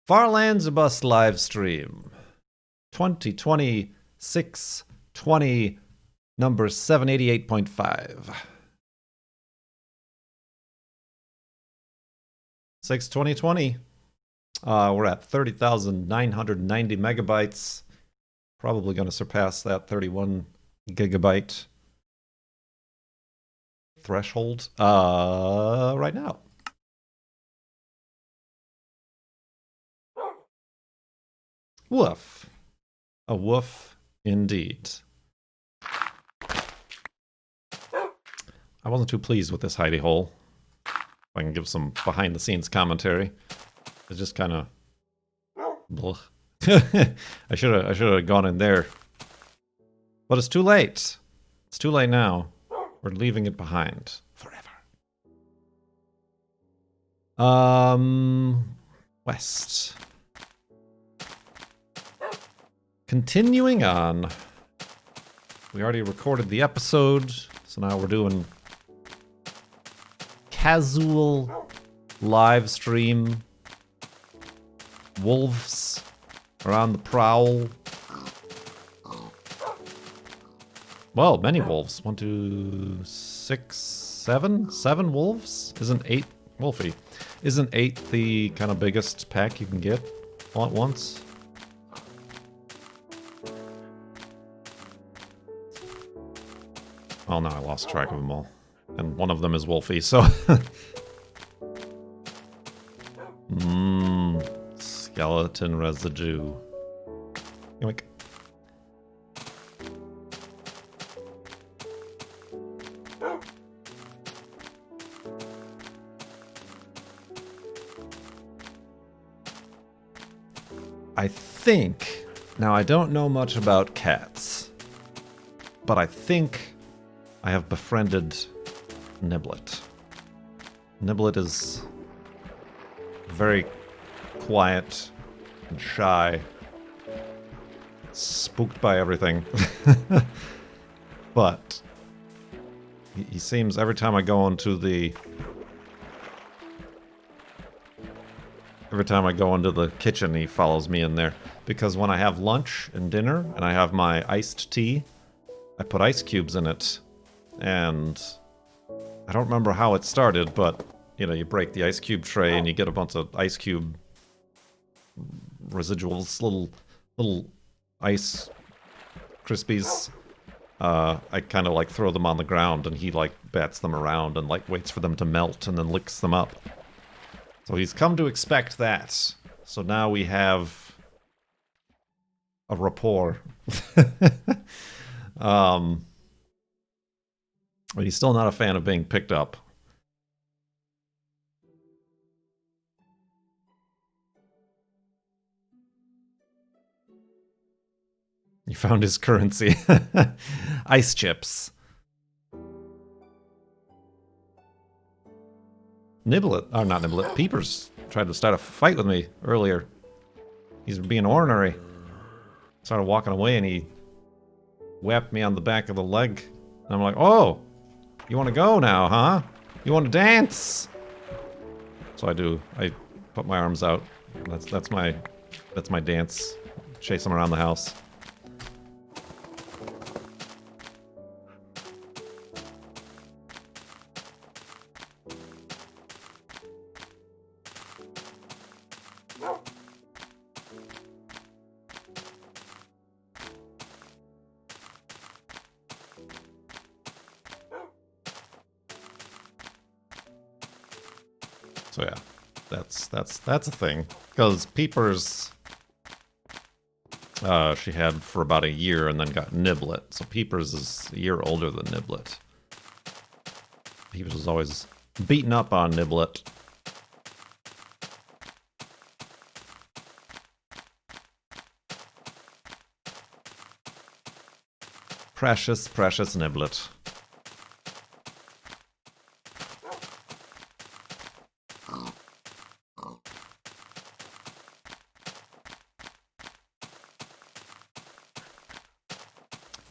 Farlands Bus Livestream 2020-6-20, number 788.5. 6-2020. We're at 30,990 megabytes. Probably going to surpass that 31 gigabyte threshold right now. Woof. A woof indeed. I wasn't too pleased with this hidey hole. If I can give some behind the scenes commentary. It's just kind of I should have gone in there. But it's too late. It's too late now. We're leaving it behind forever. West. Continuing on. We already recorded the episode, so now we're doing casual live stream. Wolves are on the prowl. Well, many wolves. 1, 2, 6, 7? 7 wolves? Isn't 8 Wolfie? Isn't 8 the kind of biggest pack you can get all at once? Oh no, I lost track of them all. And one of them is Wolfie, so... Skeleton residue. Yoink. I think... Now, I don't know much about cats. But I think I have befriended Niblet. Niblet is very quiet and shy. Spooked by everything. But he seems, every time I go into the... Every time I go into the kitchen, he follows me in there. Because when I have lunch and dinner, and I have my iced tea, I put ice cubes in it. And I don't remember how it started, but, you know, you break the ice cube tray and you get a bunch of ice cube residuals, little ice crispies. I kind of like throw them on the ground and he like bats them around and like waits for them to melt and then licks them up. So he's come to expect that. So now we have a rapport. But he's still not a fan of being picked up. He found his currency. Ice chips. Niblet, oh not Niblet, Peepers tried to start a fight with me earlier. He's being ornery. Started walking away and he whapped me on the back of the leg. And I'm like, oh, you want to go now, huh? You want to dance? So I do. I put my arms out. That's my dance. Chase him around the house. So yeah, that's a thing. Because Peepers, she had for about a year and then got Niblet. So Peepers is a year older than Niblet. Peepers was always beaten up on Niblet. Precious, precious Niblet.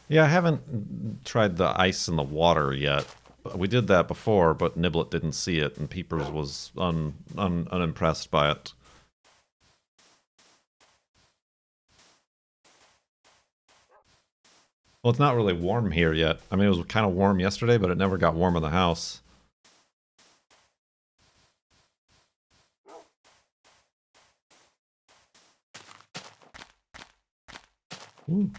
Yeah, I haven't tried the ice in the water yet. We did that before, but Niblet didn't see it, and Peepers was unimpressed by it. Well, it's not really warm here yet. I mean, it was kind of warm yesterday, but it never got warm in the house. Ooh.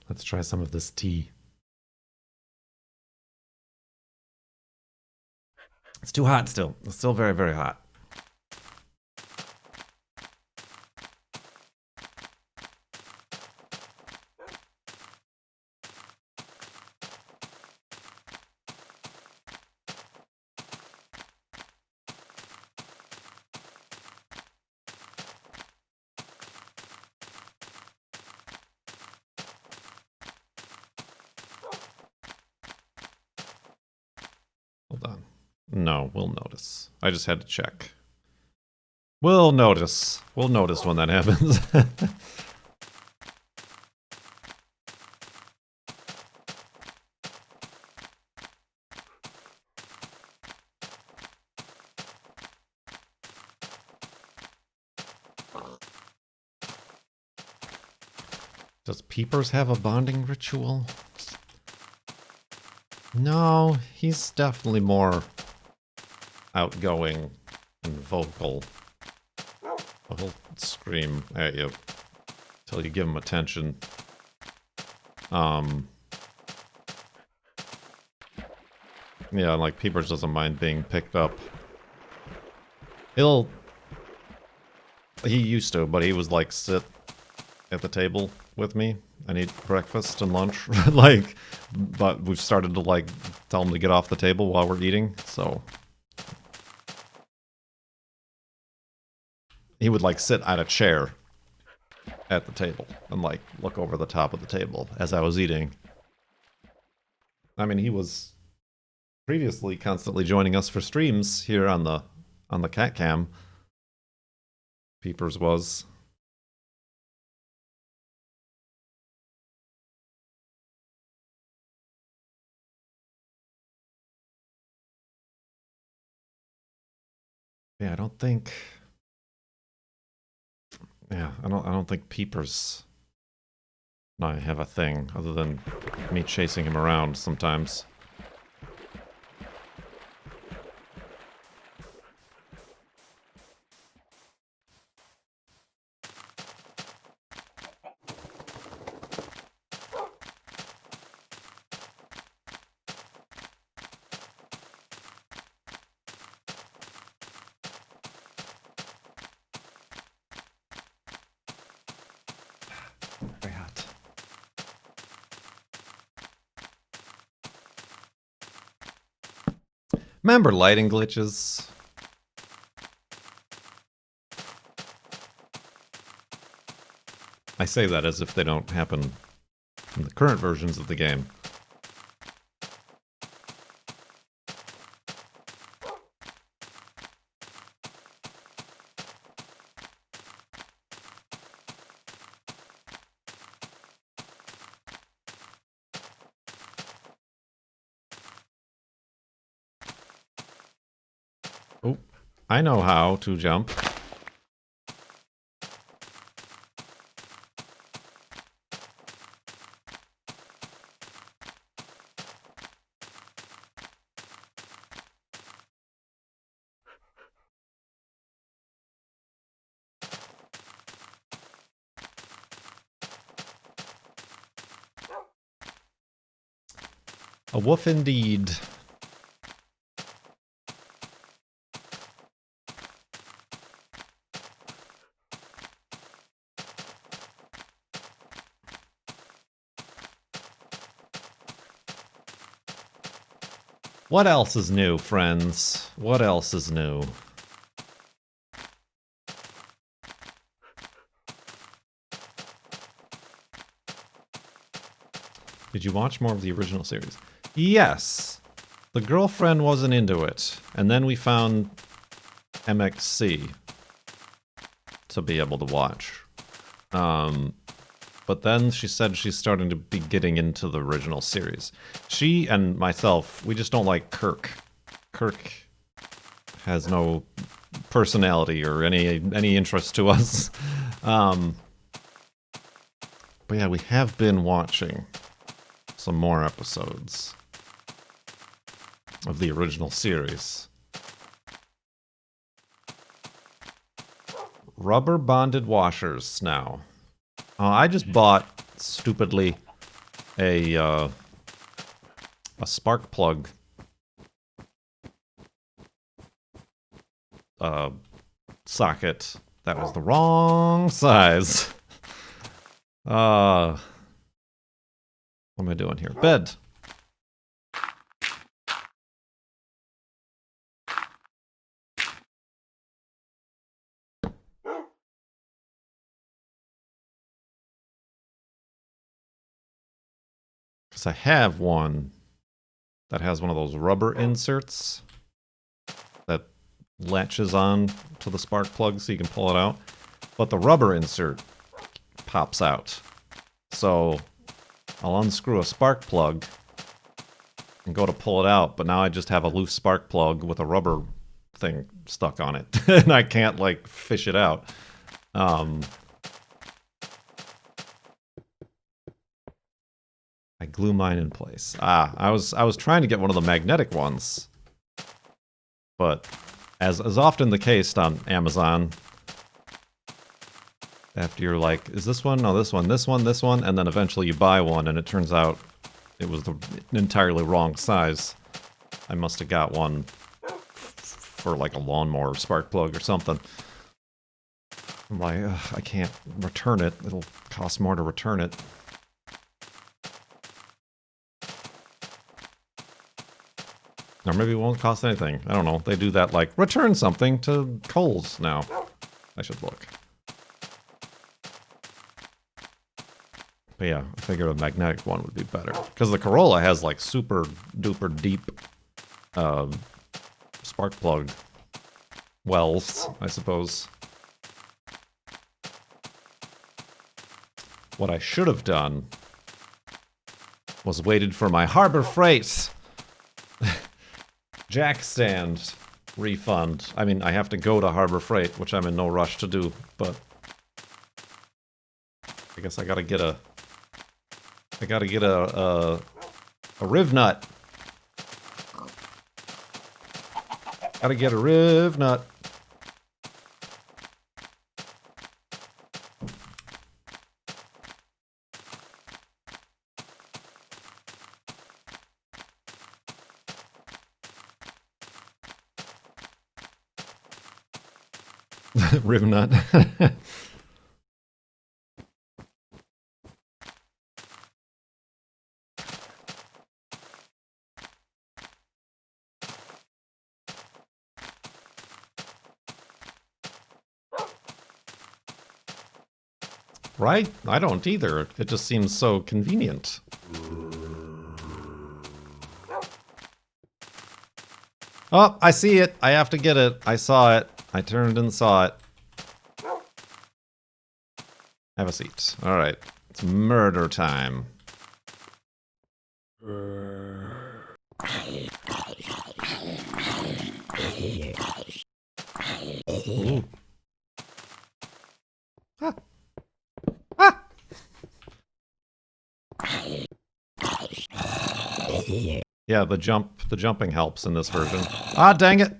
Let's try some of this tea. It's too hot still. It's still very, very hot. Hold on. No, we'll notice. I just had to check. We'll notice. We'll notice when that happens. Does Peepers have a bonding ritual? No, he's definitely more outgoing and vocal. He'll scream at you till you give him attention. Yeah, like Peepers doesn't mind being picked up. He used to, but he was like sit at the table with me and eat breakfast and lunch. Like, but we've started to like tell him to get off the table while we're eating, so he would like sit at a chair at the table and like look over the top of the table as I was eating. I mean, he was previously constantly joining us for streams here on the cat cam. Peepers was. Yeah, I don't think. Yeah, I don't think Peepers and I have a thing other than me chasing him around sometimes. Very hot. Remember lighting glitches? I say that as if they don't happen in the current versions of the game. Oh, I know how to jump. A woof indeed. What else is new, friends? What else is new? Did you watch more of the original series? Yes. The girlfriend wasn't into it. And then we found MXC to be able to watch. But but then she said she's starting to be getting into the original series. She and myself, we just don't like Kirk. Kirk has no personality or any interest to us. But yeah, we have been watching some more episodes of the original series. Rubber bonded washers now. I just bought, stupidly, a spark plug socket that was the wrong size. What am I doing here? Bed. Because I have one that has one of those rubber inserts that latches on to the spark plug so you can pull it out. But the rubber insert pops out. So I'll unscrew a spark plug and go to pull it out, but now I just have a loose spark plug with a rubber thing stuck on it. And I can't, like, fish it out. I glue mine in place. I was trying to get one of the magnetic ones. But as often the case on Amazon, after you're like, is this one? No, this one, this one, this one, and then eventually you buy one and it turns out it was the entirely wrong size. I must have got one for like a lawnmower spark plug or something. I'm like, I can't return it. It'll cost more to return it. Or maybe it won't cost anything. I don't know. They do that, like, return something to Kohl's now. I should look. But yeah, I figured a magnetic one would be better. Because the Corolla has, like, super duper deep spark plug wells, I suppose. What I should have done was waited for my Harbor Freight jack stand refund. I mean, I have to go to Harbor Freight, which I'm in no rush to do, but I guess I gotta get a riv nut. Gotta get a riv nut. Riv nut. Right? I don't either. It just seems so convenient. Oh, I see it. I have to get it. I saw it. I turned and saw it. Have a seat. All right. It's murder time. Ooh. Ah. Ah. Yeah, the jumping helps in this version. Ah, dang it.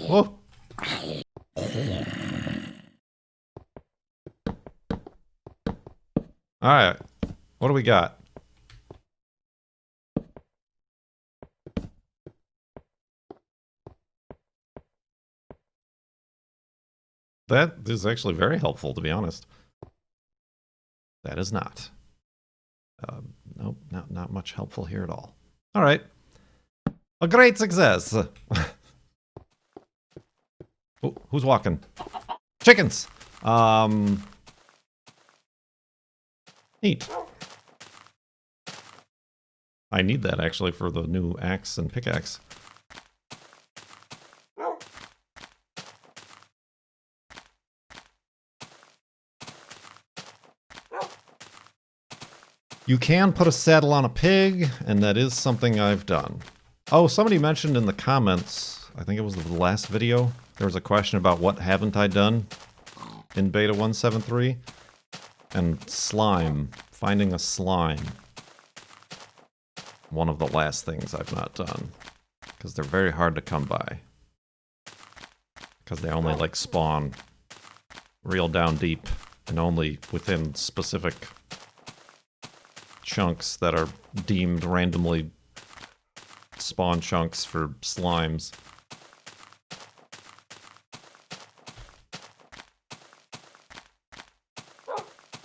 Whoa. All right. What do we got? That is actually very helpful, to be honest. That is not. Nope, not much helpful here at all. All right. A great success. Oh, who's walking? Chickens! Neat. I need that, actually, for the new axe and pickaxe. You can put a saddle on a pig, and that is something I've done. Oh, somebody mentioned in the comments, I think it was the last video, there was a question about what haven't I done in beta 173, and slime, finding a slime. One of the last things I've not done, because they're very hard to come by. Because they only like spawn real down deep, and only within specific chunks that are deemed randomly spawn chunks for slimes.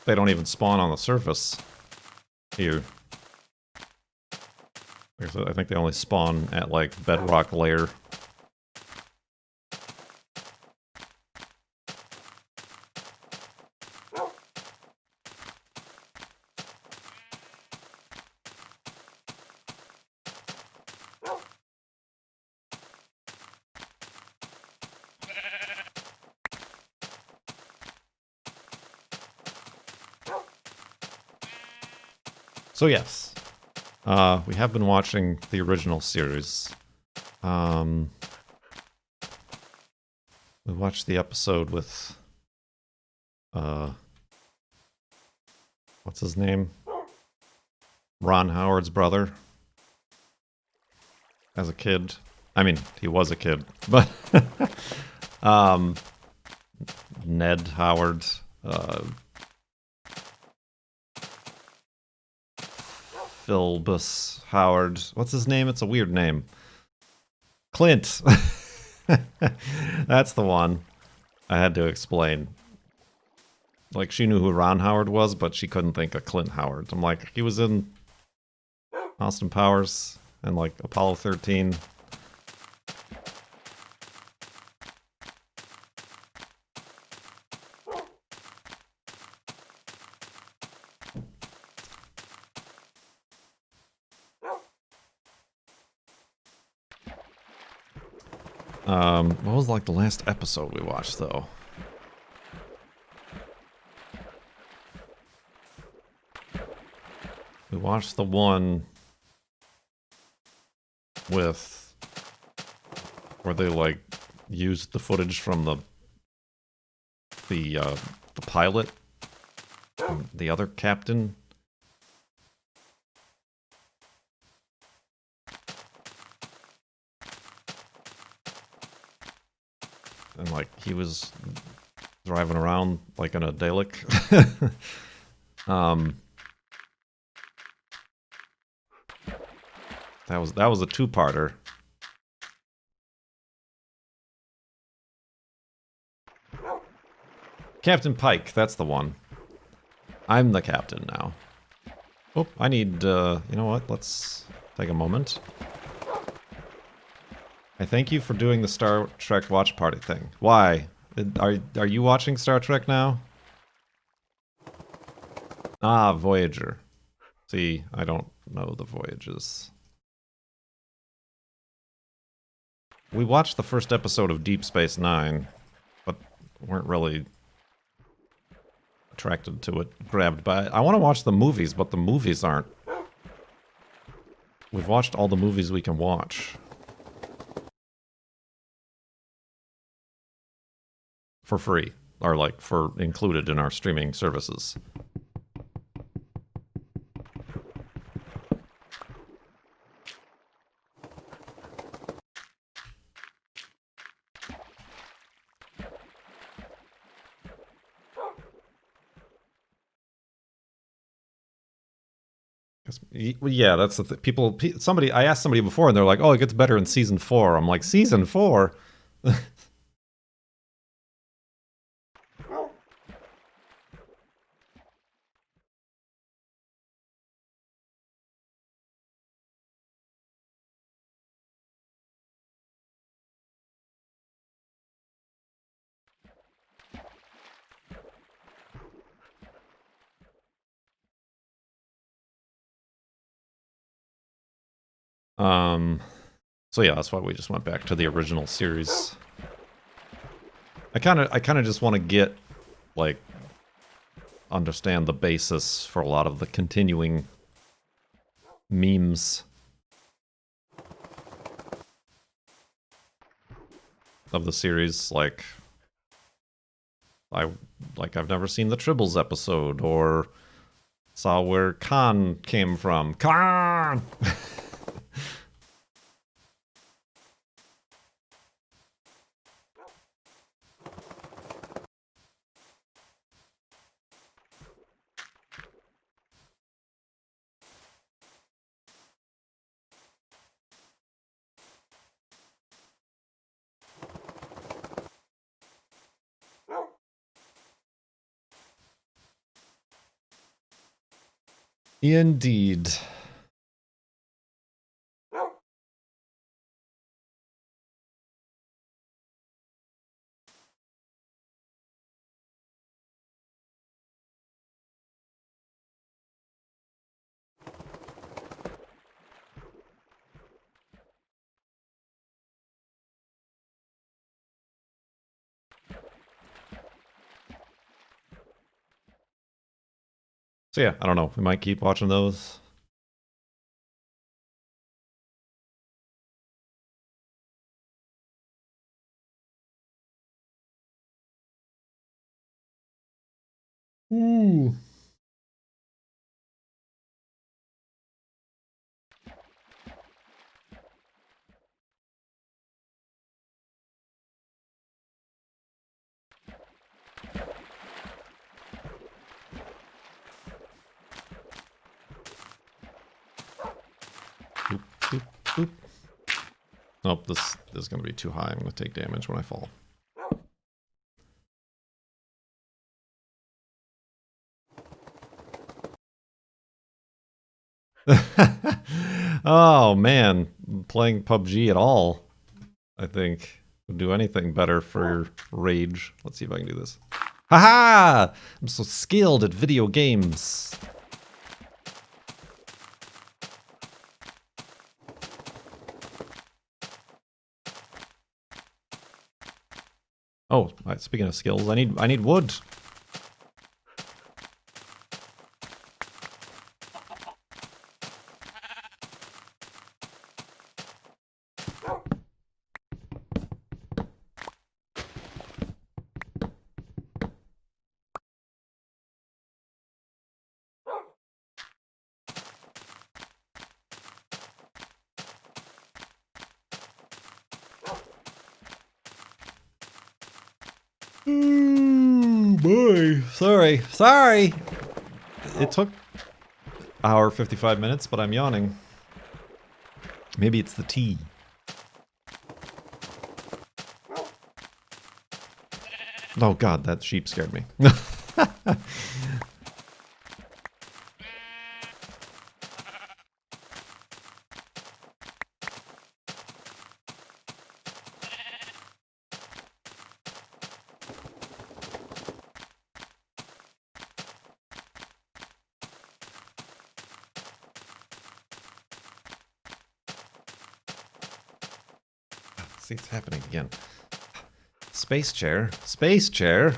They don't even spawn on the surface here. Like I said, I think they only spawn at like bedrock layer. So yes, we have been watching the original series. We watched the episode with, what's his name? Ron Howard's brother. As a kid. I mean, he was a kid, but Ned Howard, Philbus Howard. What's his name? It's a weird name. Clint. That's the one I had to explain. Like, she knew who Ron Howard was, but she couldn't think of Clint Howard. I'm like, he was in Austin Powers and, like, Apollo 13. What was like the last episode we watched though? We watched the one with where they like used the footage from the pilot, and the other captain. And, like, he was driving around, like, in a Dalek. That was a two-parter. Captain Pike, that's the one. I'm the captain now. Oh, I need, you know what, let's take a moment. I thank you for doing the Star Trek watch party thing. Why? Are you watching Star Trek now? Ah, Voyager. See, I don't know the Voyages. We watched the first episode of Deep Space Nine, but weren't really attracted to it, grabbed by it. I want to watch the movies, but the movies aren't. We've watched all the movies we can watch. For free, or like for included in our streaming services. Yeah, that's the people. I asked somebody before, and they're like, "Oh, it gets better in season 4." I'm like, "Season 4?" So yeah, that's why we just went back to the original series. I kind of just want to get, like, understand the basis for a lot of the continuing memes of the series, like I've never seen the Tribbles episode, or saw where Khan came from. Khan! Indeed. So yeah, I don't know. We might keep watching those. Ooh. Boop, boop, boop. Nope, this is going to be too high. I'm going to take damage when I fall. Oh man, playing PUBG at all, I think, would do anything better for rage. Let's see if I can do this. Haha! I'm so skilled at video games. Oh, speaking of skills, I need wood. Ooh, boy. Sorry. It took hour 55 minutes, but I'm yawning. Maybe it's the tea. Oh god, that sheep scared me. See, it's happening again. Space chair. Space chair?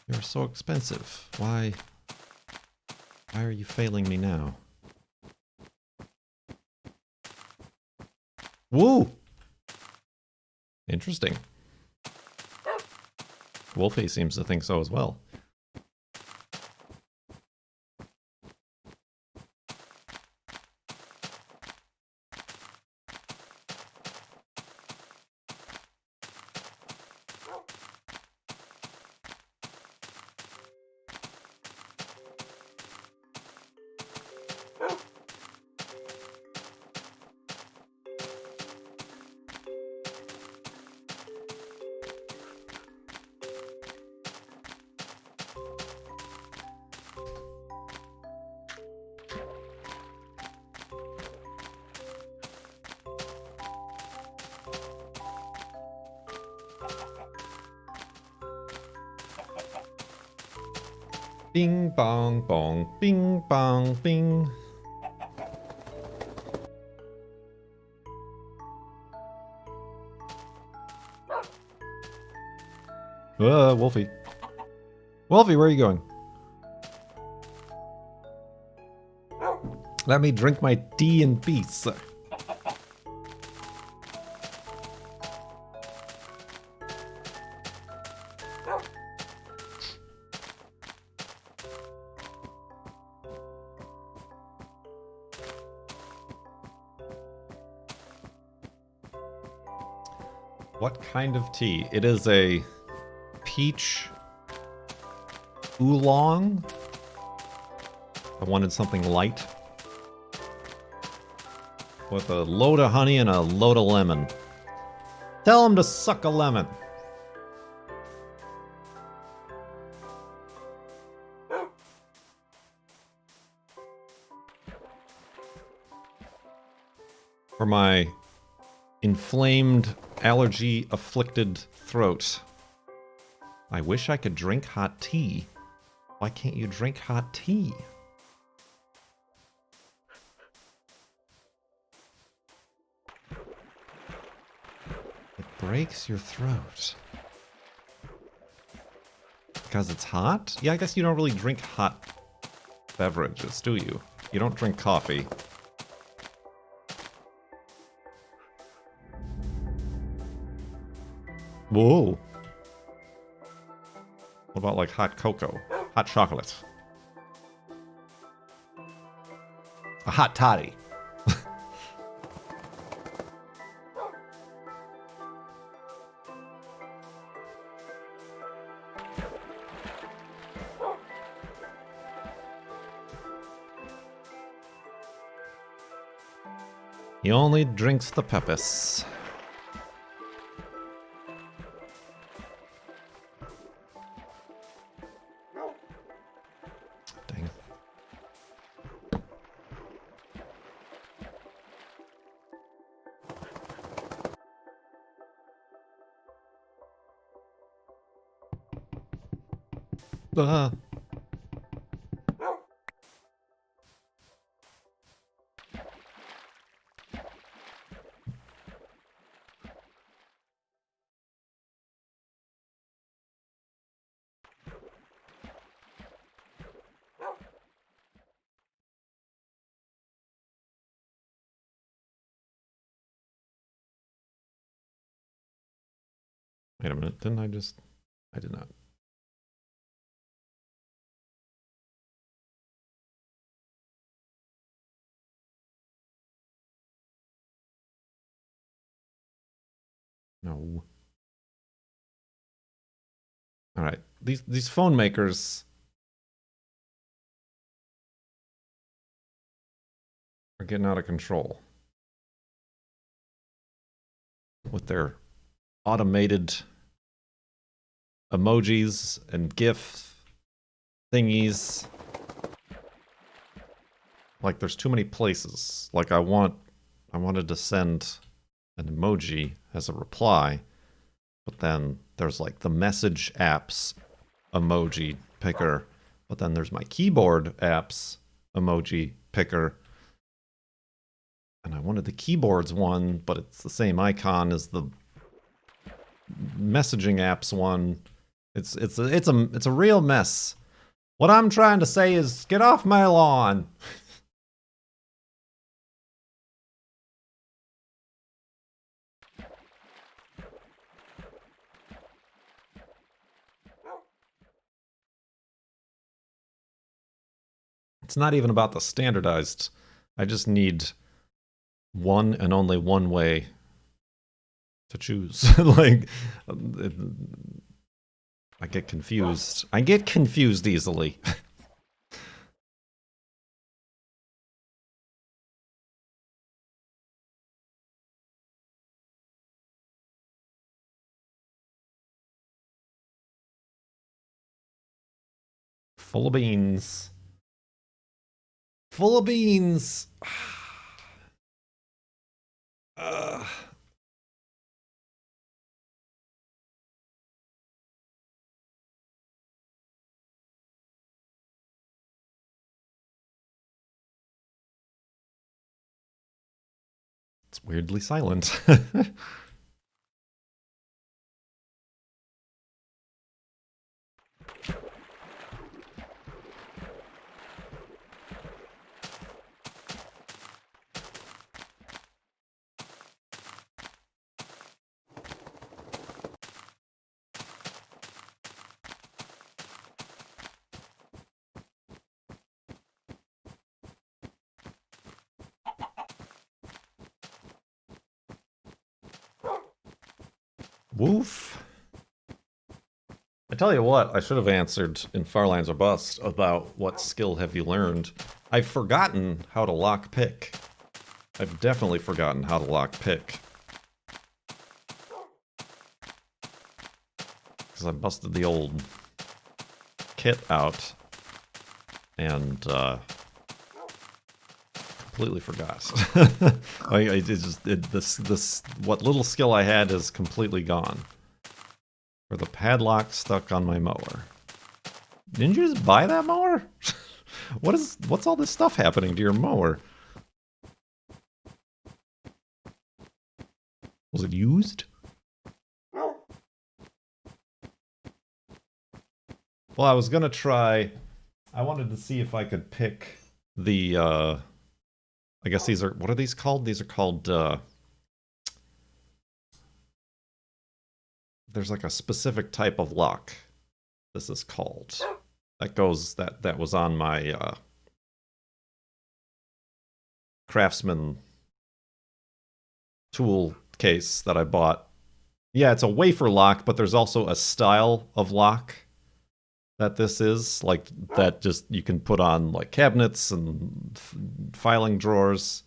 You're so expensive. Why are you failing me now? Woo! Interesting. Wolfie seems to think so as well. Bing bong bong, bing bong bing. Wolfie. Wolfie, where are you going? Let me drink my tea in peace. What kind of tea? It is a peach oolong. I wanted something light. With a load of honey and a load of lemon. Tell him to suck a lemon. For my inflamed, allergy-afflicted throat. I wish I could drink hot tea. Why can't you drink hot tea? It breaks your throat. Because it's hot? Yeah, I guess you don't really drink hot beverages, do you? You don't drink coffee. Whoa. What about like hot cocoa? Hot chocolate? A hot toddy. He only drinks the Pepis. Dang. Wait a minute, didn't I just... I did not. No. Alright, these phone makers are getting out of control. With their automated emojis and GIF thingies. Like, there's too many places. Like, I wanted to send an emoji as a reply, but then there's like the message apps emoji picker, but then there's my keyboard apps emoji picker. And I wanted the keyboards one, but it's the same icon as the messaging apps one. It's a real mess. What I'm trying to say is, get off my lawn. It's not even about the standardized. I just need one and only one way to choose. Like, I get confused. I get confused easily. Full of beans. Full of beans. It's weirdly silent. Woof. I tell you what, I should have answered in Far Lines or Bust about what skill have you learned. I've forgotten how to lock pick. I've definitely forgotten how to lock pick. Because I busted the old kit out and completely forgot. What little skill I had is completely gone. Or the padlock stuck on my mower. Didn't you just buy that mower? What's all this stuff happening to your mower? Was it used? Well, I was gonna try. I wanted to see if I could pick the. I guess these are. What are these called? These are called. There's like a specific type of lock. This is called. That was on my Craftsman tool case that I bought. Yeah, it's a wafer lock, but there's also a style of lock that this is, like, that just you can put on like cabinets and filing drawers.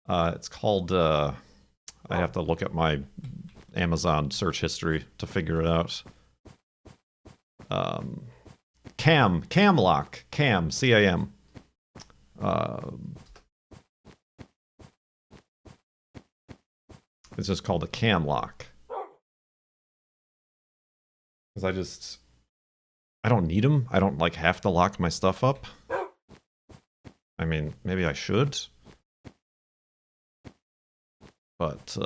It's called I have to look at my Amazon search history to figure it out. Cam lock, C-A-M. It's just called a cam lock. Because I don't need them. I don't, like, have to lock my stuff up. I mean, maybe I should. But,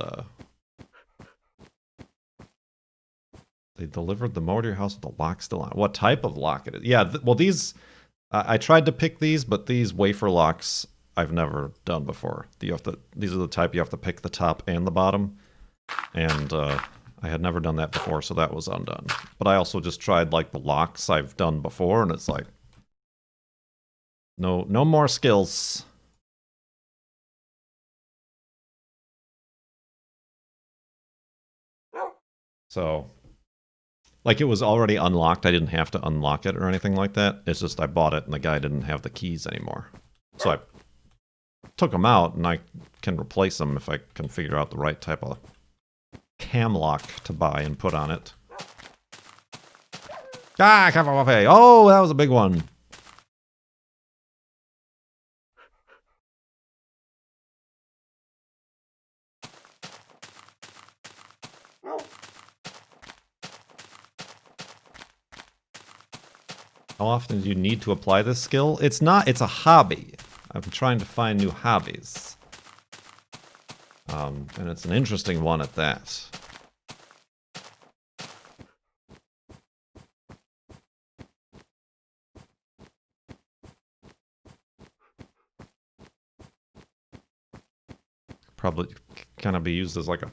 they delivered the mower to your house with the lock still on. What type of lock it is? Yeah, well, these... I tried to pick these, but these wafer locks I've never done before. These are the type you have to pick the top and the bottom. And, I had never done that before, so that was undone. But I also just tried, like, the locks I've done before, and it's like... No more skills. So... Like, it was already unlocked. I didn't have to unlock it or anything like that. It's just I bought it, and the guy didn't have the keys anymore. So I took them out, and I can replace them if I can figure out the right type of cam lock to buy and put on it. Ah, Cafe! Oh, that was a big one. How often do you need to apply this skill? It's a hobby. I'm trying to find new hobbies. And it's an interesting one at that. Probably kind of be used as like a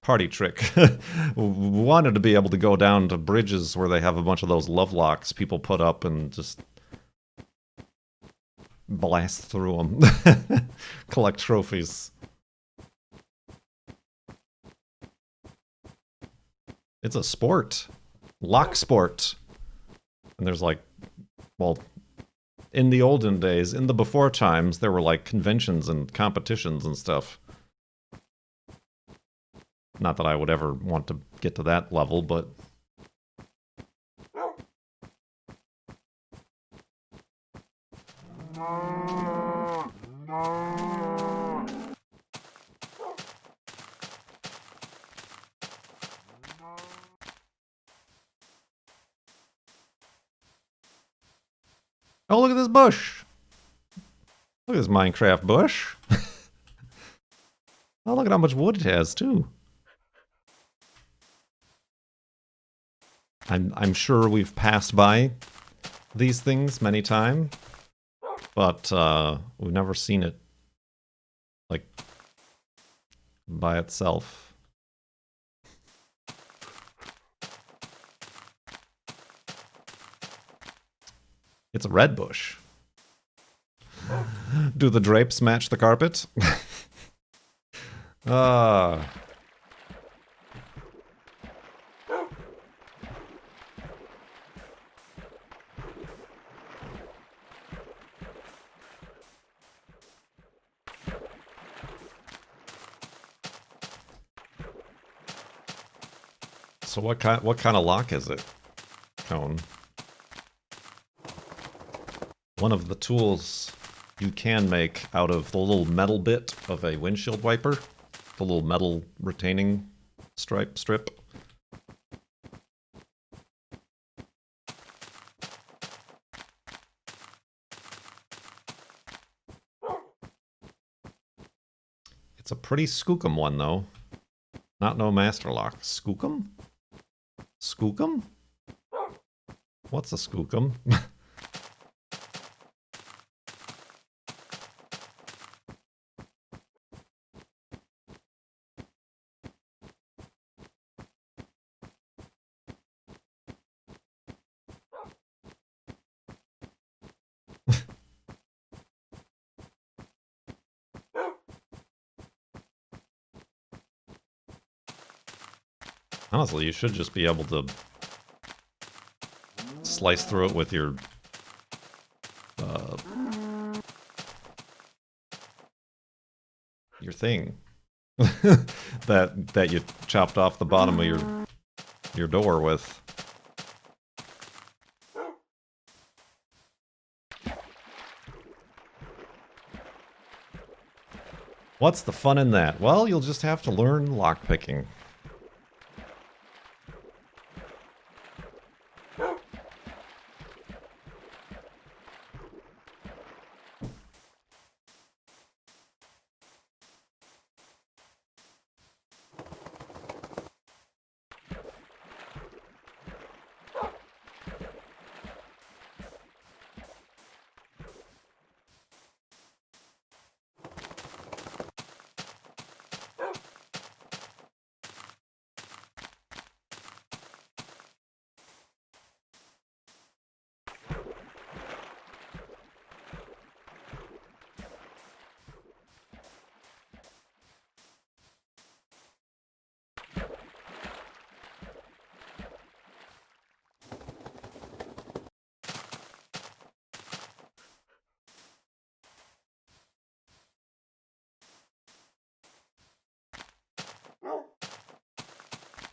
party trick. Wanted to be able to go down to bridges where they have a bunch of those love locks people put up and just blast through them. Collect trophies. It's a sport. Lock sport. And there's like, well, in the olden days, in the before times, there were like conventions and competitions and stuff. Not that I would ever want to get to that level, but... Oh, look at this bush! Look at this Minecraft bush! Oh, look at how much wood it has, too. I'm sure we've passed by these things many times, but we've never seen it, like, by itself. It's a red bush. Do the drapes match the carpet? So what kind of lock is it, Cone? One of the tools you can make out of the little metal bit of a windshield wiper, the little metal retaining strip. It's a pretty skookum one, though. Not no master lock. Skookum? Skookum? What's a skookum? Honestly, you should just be able to slice through it with your thing that you chopped off the bottom of your door with. What's the fun in that? Well, you'll just have to learn lockpicking.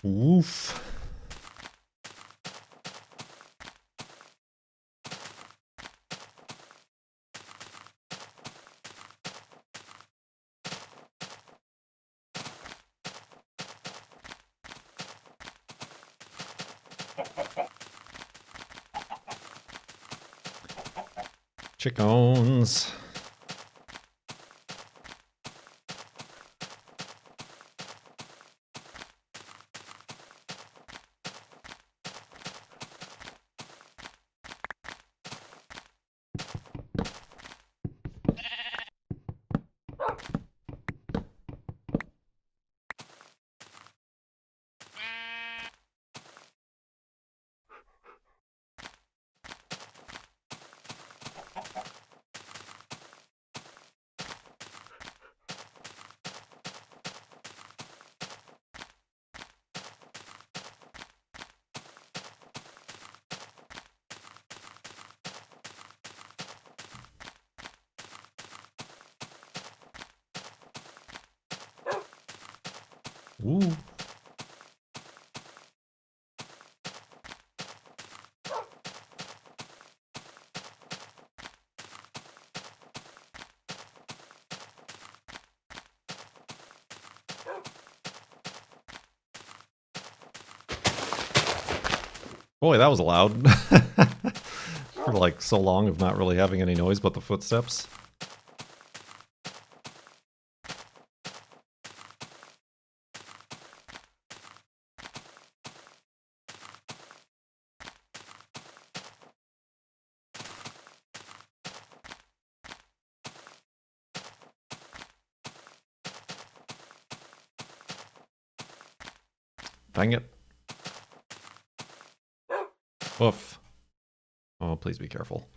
Woof. Chickens. Ooh. Boy, that was loud. For like so long of not really having any noise but the footsteps. Dang it. Oof. Oh, please be careful.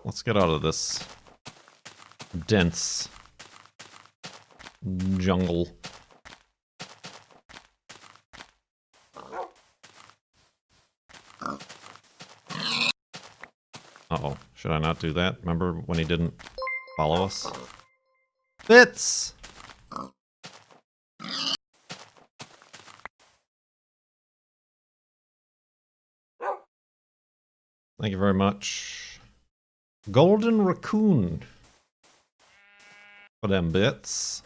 Let's get out of this dense jungle. Uh-oh. Should I not do that? Remember when he didn't follow us? Bits! Thank you very much. Golden raccoon. For them bits.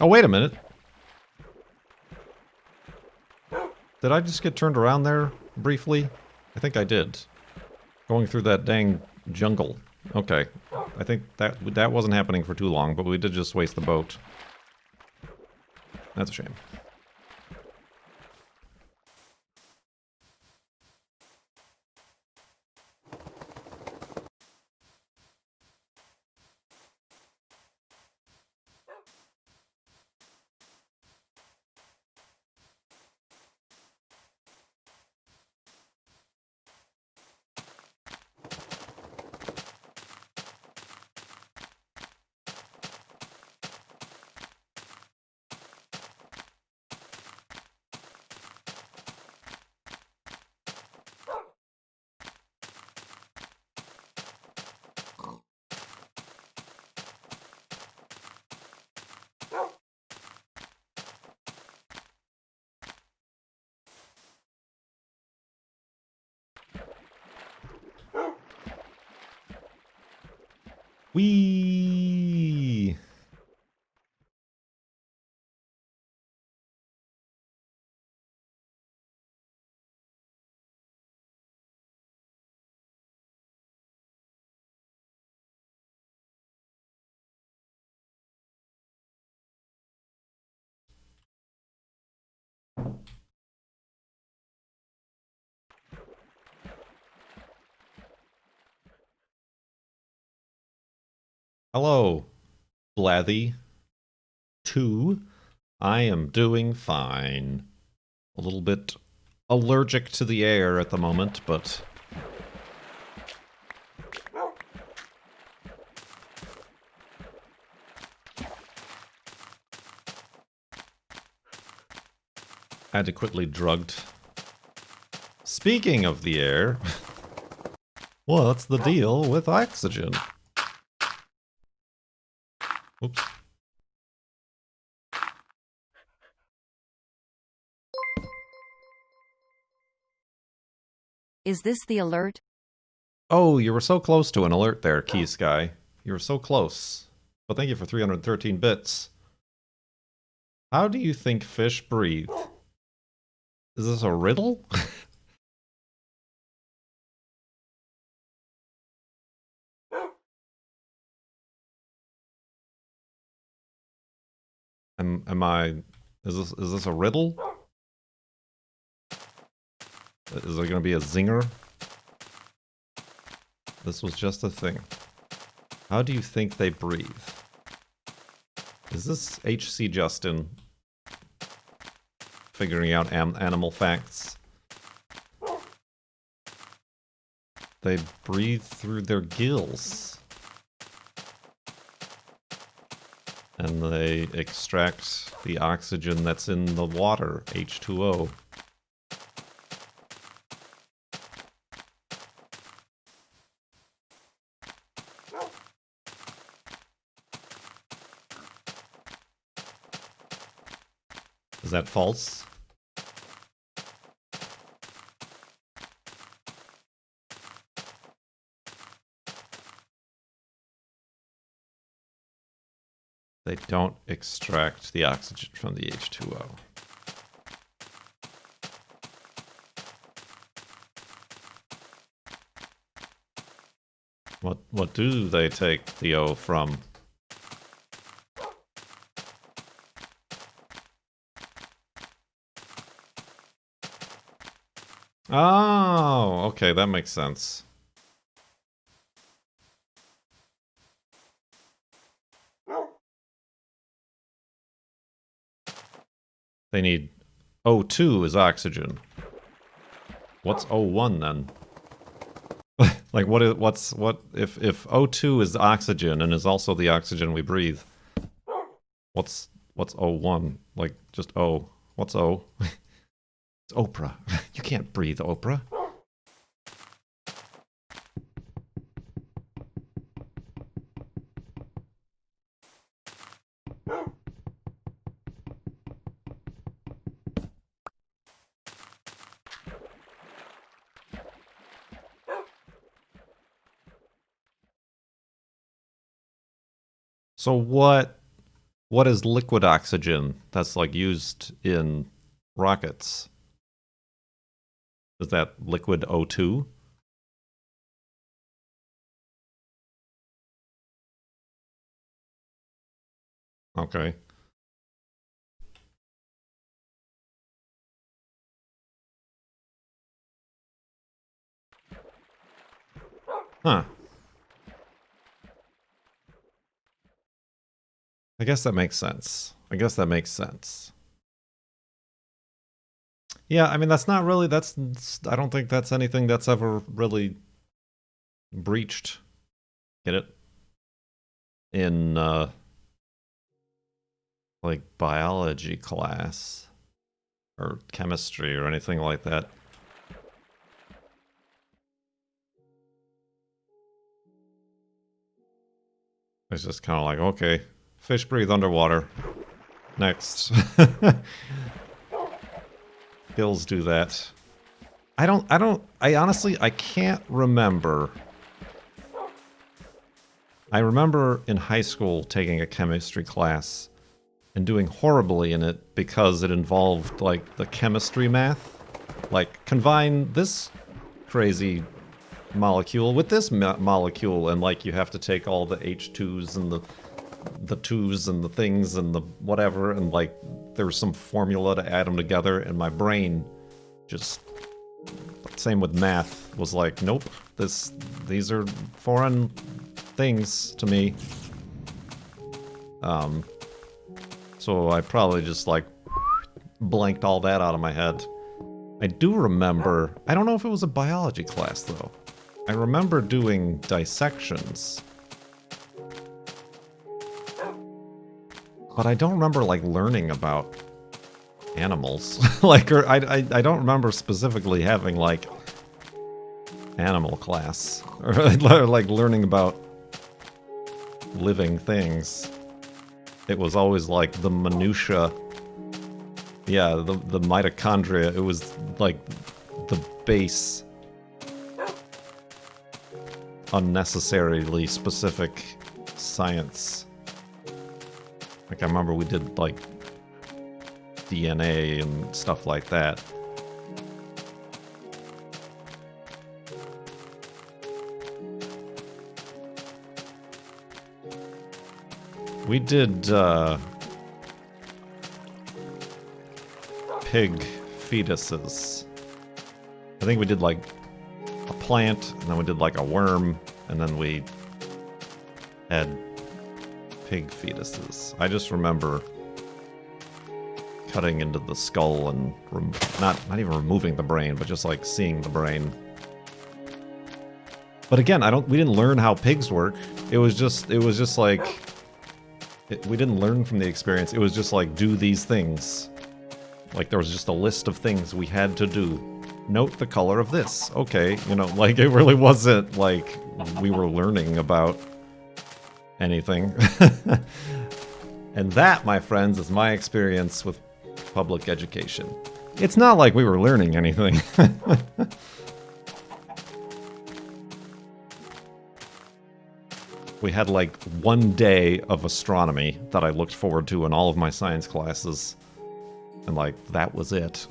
Oh, wait a minute. Did I just get turned around there briefly? I think I did. Going through that dang jungle. Okay. I think that wasn't happening for too long, but we did just waste the boat. That's a shame. Whee! Hello, Blathy. 2. I am doing fine. A little bit allergic to the air at the moment, but... adequately drugged. Speaking of the air... what's the deal with oxygen? Oops. Is this the alert? Oh, you were so close to an alert there, Key Sky. You were so close. But thank you for 313 bits. How do you think fish breathe? Is this a riddle? Am I... Is this a riddle? Is there gonna be a zinger? This was just a thing. How do you think they breathe? Is this HC Justin figuring out animal facts? They breathe through their gills. And they extract the oxygen that's in the water, H2O. Is that false? They don't extract the oxygen from the H2O. What do they take the O from? Oh, okay, that makes sense. They need O2 is oxygen. What's O1 then? Like what if O2 is oxygen and is also the oxygen we breathe? What's O1? Like just O. What's O? It's Oprah. You can't breathe, Oprah. So what is liquid oxygen that's like used in rockets? Is that liquid O2? Okay. Huh. I guess that makes sense. I guess that makes sense. Yeah, I mean, that's not really, I don't think that's anything that's ever really breached. Get it? In, like, biology class or chemistry or anything like that. It's just kind of like, okay, fish breathe underwater. Next. Gills do that. I honestly, I can't remember. I remember in high school taking a chemistry class and doing horribly in it because it involved, like, the chemistry math. Like, combine this crazy molecule with this molecule, and, like, you have to take all the H2s and the 2s and the things and the whatever, and, like, there's some formula to add them together, and my brain just... Same with math, was like, nope, these are foreign things to me. So I probably just, like, blanked all that out of my head. I do remember, I don't know if it was a biology class, though. I remember doing dissections. But I don't remember, like, learning about animals. Like, or I don't remember specifically having, like, animal class. Or, like, learning about living things. It was always, like, the minutia. Yeah, the mitochondria. It was, like, the base. Unnecessarily specific science. Like, I remember we did, like, DNA and stuff like that. We did, pig fetuses. I think we did, like, a plant, and then we did, like, a worm, and then we had pig fetuses. I just remember cutting into the skull and not even removing the brain, but just, like, seeing the brain. But again, we didn't learn how pigs work. It was just like, we didn't learn from the experience. It was just like, do these things. Like, there was just a list of things we had to do. Note the color of this. Okay, you know, like, it really wasn't like we were learning about anything. And that, my friends, is my experience with public education. It's not like we were learning anything. We had, like, one day of astronomy that I looked forward to in all of my science classes. And, like, that was it.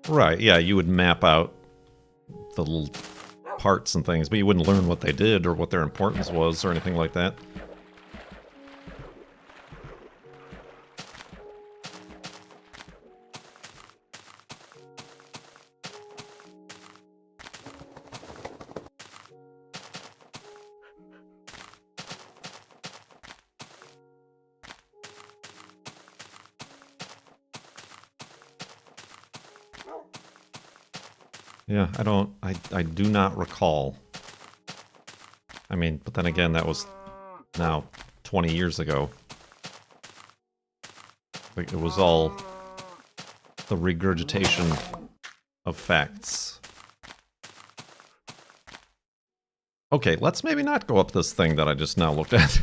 Right, yeah, you would map out the little parts and things, but you wouldn't learn what they did or what their importance was or anything like that. Yeah, I do not recall. I mean, but then again, that was now 20 years ago. Like, it was all the regurgitation of facts. Okay, let's maybe not go up this thing that I just now looked at.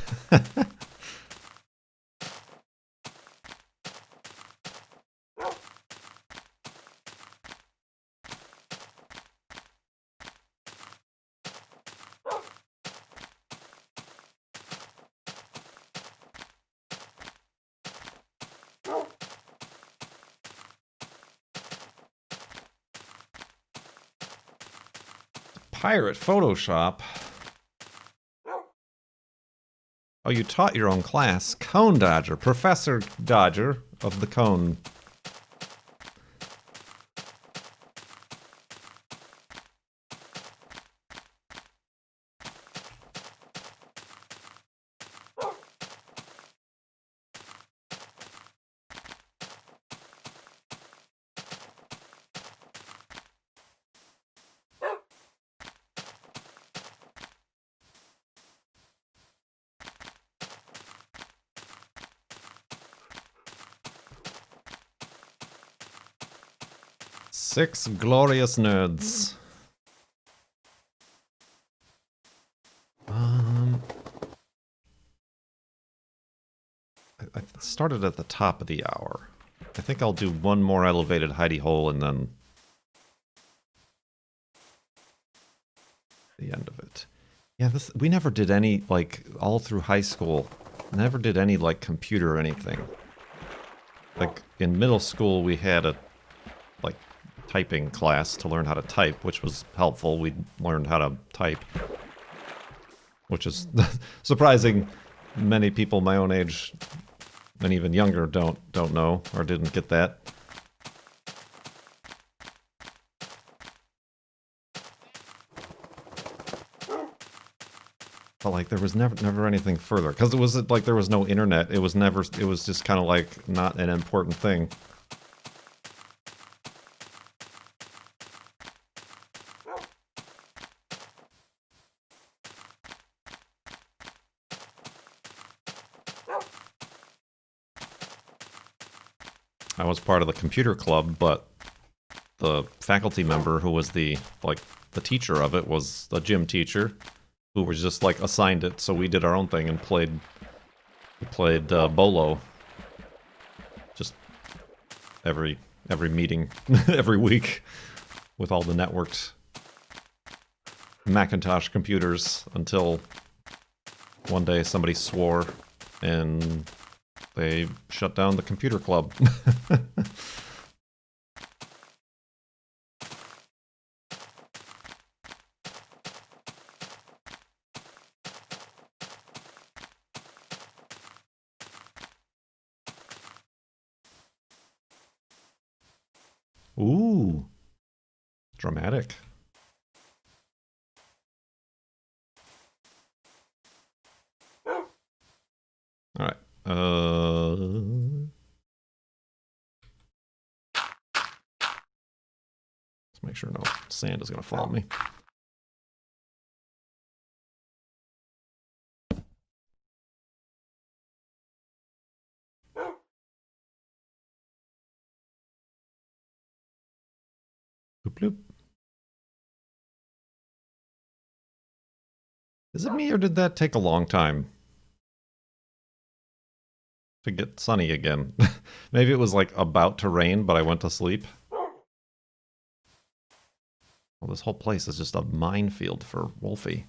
Pirate Photoshop. Oh, you taught your own class. Cone Dodger. Professor Dodger of the Cone. Six glorious nerds. I started at the top of the hour. I think I'll do one more elevated hidey hole and then the end of it. Yeah, we never did any, like, all through high school. Never did any, like, computer or anything. Like, in middle school, we had a, like, typing class to learn how to type, which was helpful. We learned how to type. Which is surprising. Many people my own age and even younger don't know or didn't get that. But like there was never anything further because it was like there was no internet. It was just kind of like not an important thing. I was part of the computer club, but the faculty member who was the teacher of it was a gym teacher who was just like assigned it, so we did our own thing and played Bolo just every meeting every week with all the networked Macintosh computers until one day somebody swore and they shut down the computer club. Ooh. Dramatic. Alright. Let's make sure no sand is going to fall on me. Bloop, bloop. Is it me or did that take a long time to get sunny again? Maybe it was like about to rain, but I went to sleep. Well, this whole place is just a minefield for Wolfie.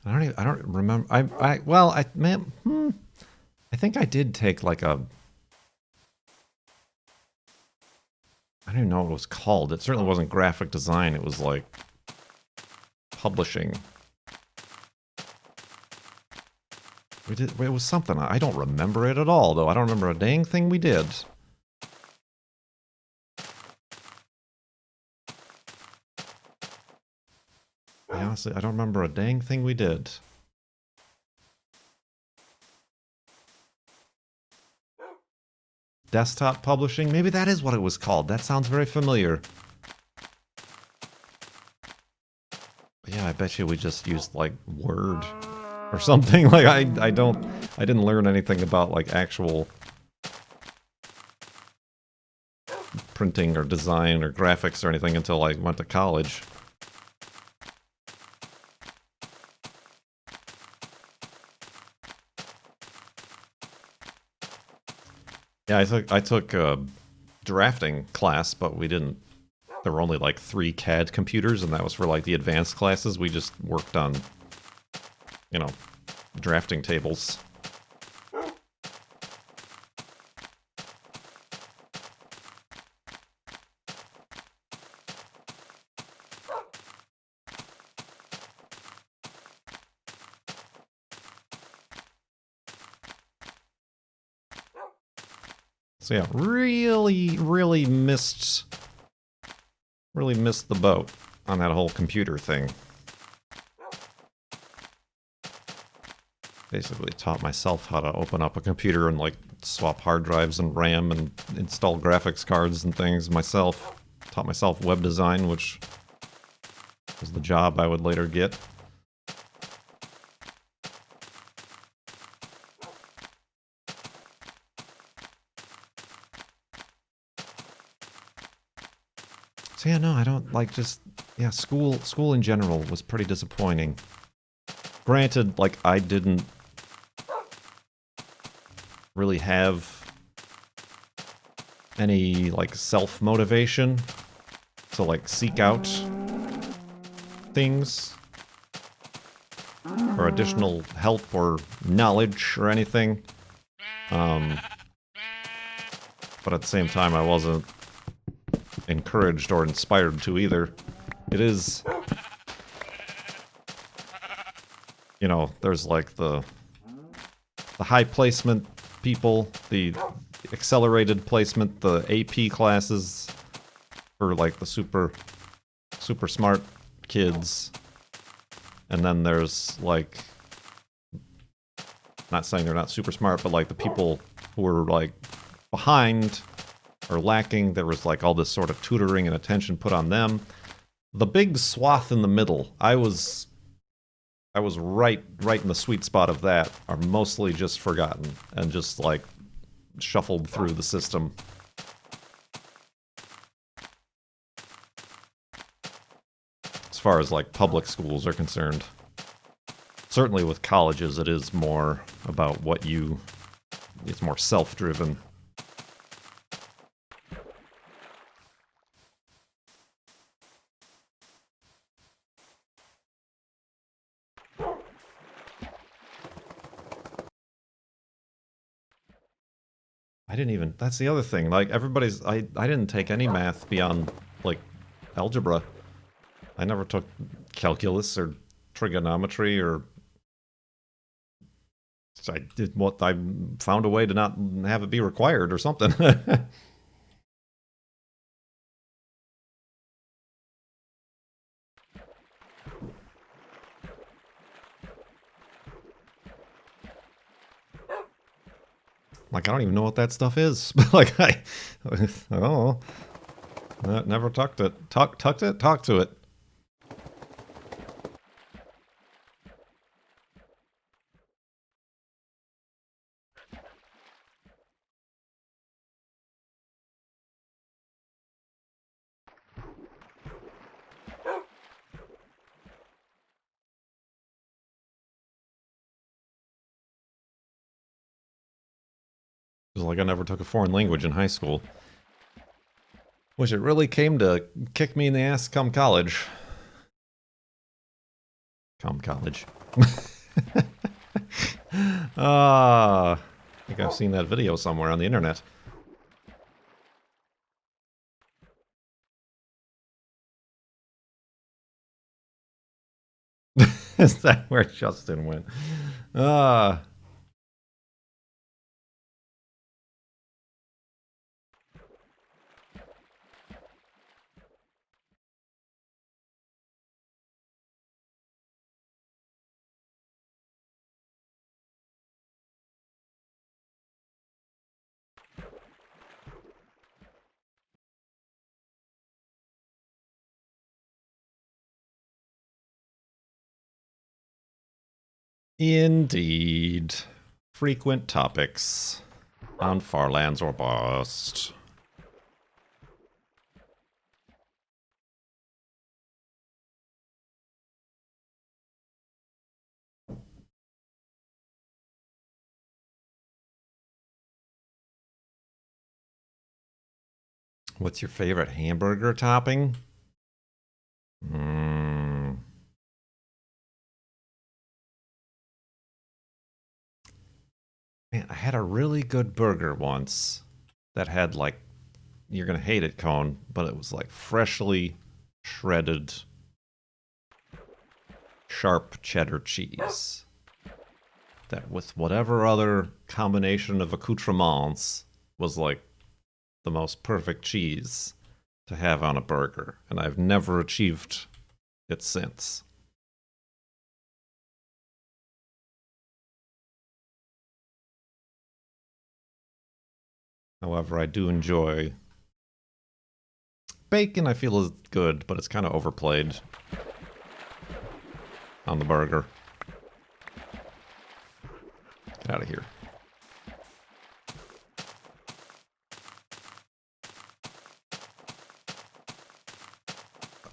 I don't remember. I think I did take like a, I don't even know what it was called. It certainly wasn't graphic design. It was like publishing. It was something. I don't remember it at all, though. I don't remember a dang thing we did. Honestly, I don't remember a dang thing we did. Desktop publishing? Maybe that is what it was called. That sounds very familiar. But yeah, I bet you we just used, like, Word or something. Like, I didn't learn anything about, like, actual printing or design or graphics or anything until I went to college. Yeah, I took a drafting class, but we didn't. There were only like 3 CAD computers, and that was for like the advanced classes. We just worked on, you know, drafting tables. So yeah, really missed the boat on that whole computer thing. Basically taught myself how to open up a computer and like swap hard drives and RAM and install graphics cards and things myself. Taught myself web design, which was the job I would later get. So yeah, no, I don't like just, yeah, school in general was pretty disappointing. Granted, like, I didn't really have any, like, self-motivation to, like, seek out things or additional help or knowledge or anything. But at the same time, I wasn't encouraged or inspired to either. It is, you know, there's like the high placement people, the accelerated placement, the AP classes for like the super smart kids. And then there's like, not saying they're not super smart, but like the people who are like behind or lacking, there was like all this sort of tutoring and attention put on them. The big swath in the middle, I was right in the sweet spot of that, are mostly just forgotten and just like shuffled through the system. As far as like public schools are concerned. Certainly with colleges, it is more about what you, it's more self-driven. I didn't even, that's the other thing, like everybody's, I didn't take any math beyond like algebra. I never took calculus or trigonometry, or I did what I found a way to not have it be required or something. Like, I don't even know what that stuff is. Like, I don't know. Never tucked it. Tucked it? Talk to it. It was like I never took a foreign language in high school. Which it really came to kick me in the ass come college. Come college. I think I've seen that video somewhere on the internet. Is that where Justin went? Ah. Indeed. Frequent topics on Farlands or Bust. What's your favorite hamburger topping? Man, I had a really good burger once that had, like, you're gonna hate it, Cone, but it was like freshly shredded sharp cheddar cheese that with whatever other combination of accoutrements was like the most perfect cheese to have on a burger, and I've never achieved it since. However, I do enjoy bacon. I feel is good, but it's kind of overplayed on the burger. Get out of here.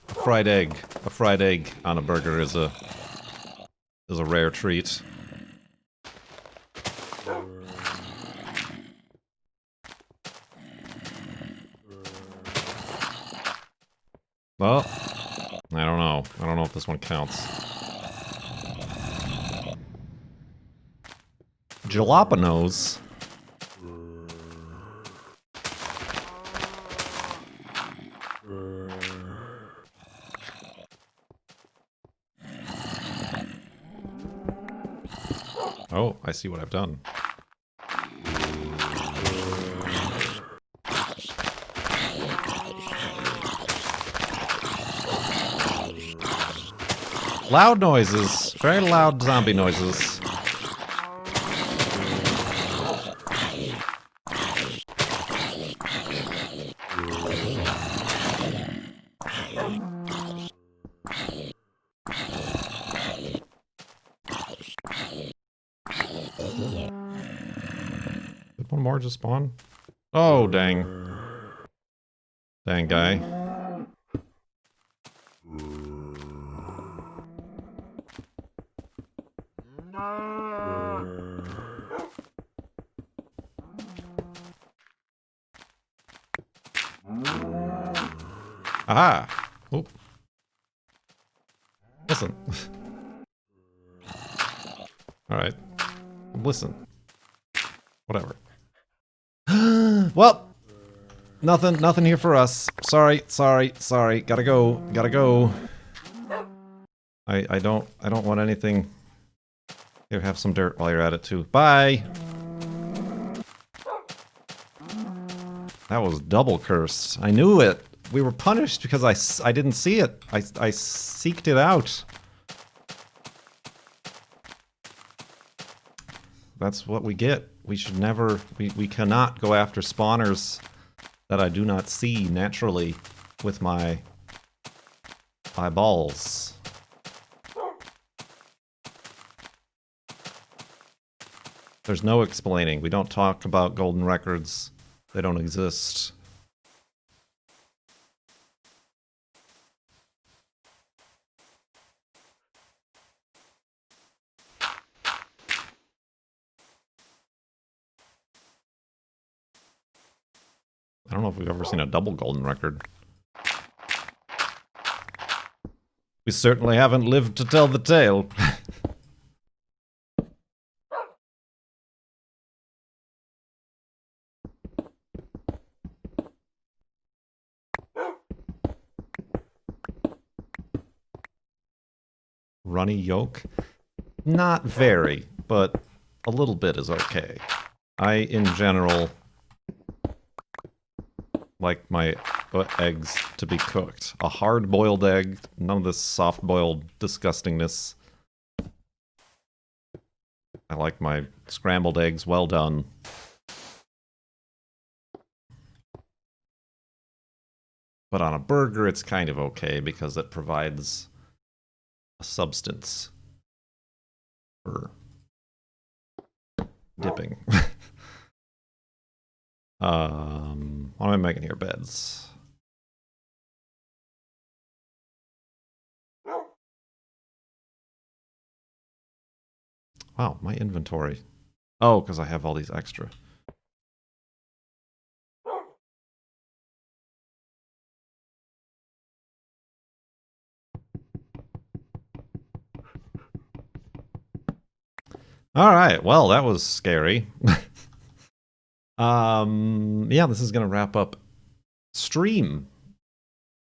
A fried egg on a burger is a rare treat. Well, I don't know. I don't know if this one counts. Jalapenos. Oh, I see what I've done. Loud noises. Very loud zombie noises. Did one more just spawn? Oh, dang. Dang guy. Aha! Oop. Listen. Alright. Listen. Whatever. Well, nothing here for us. Sorry. Gotta go. I don't want anything. Here, have some dirt while you're at it too. Bye! That was double cursed. I knew it! We were punished because I didn't see it. I seeked it out. That's what we get. We should never... We cannot go after spawners that I do not see naturally with my eyeballs. There's no explaining. We don't talk about golden records. They don't exist. I don't know if we've ever seen a double golden record. We certainly haven't lived to tell the tale. Runny yolk? Not very, but a little bit is okay. I, in general, like my eggs to be cooked. A hard-boiled egg, none of this soft-boiled disgustingness. I like my scrambled eggs well done. But on a burger, it's kind of okay because it provides a substance for dipping. What am I making here? Beds. Wow, my inventory. Oh, because I have all these extra. All right, well, that was scary. Yeah, this is gonna wrap up stream.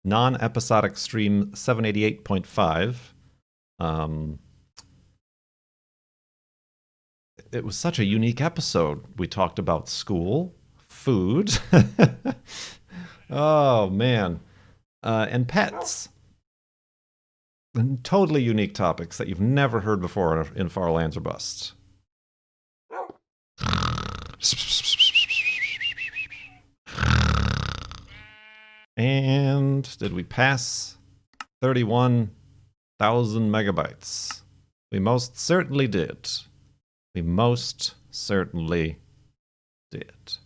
Non-episodic stream 788.5. It was such a unique episode. We talked about school, food, oh man, and pets. And totally unique topics that you've never heard before in Far Lands or Bust. And did we pass 31,000 megabytes? We most certainly did. We most certainly did.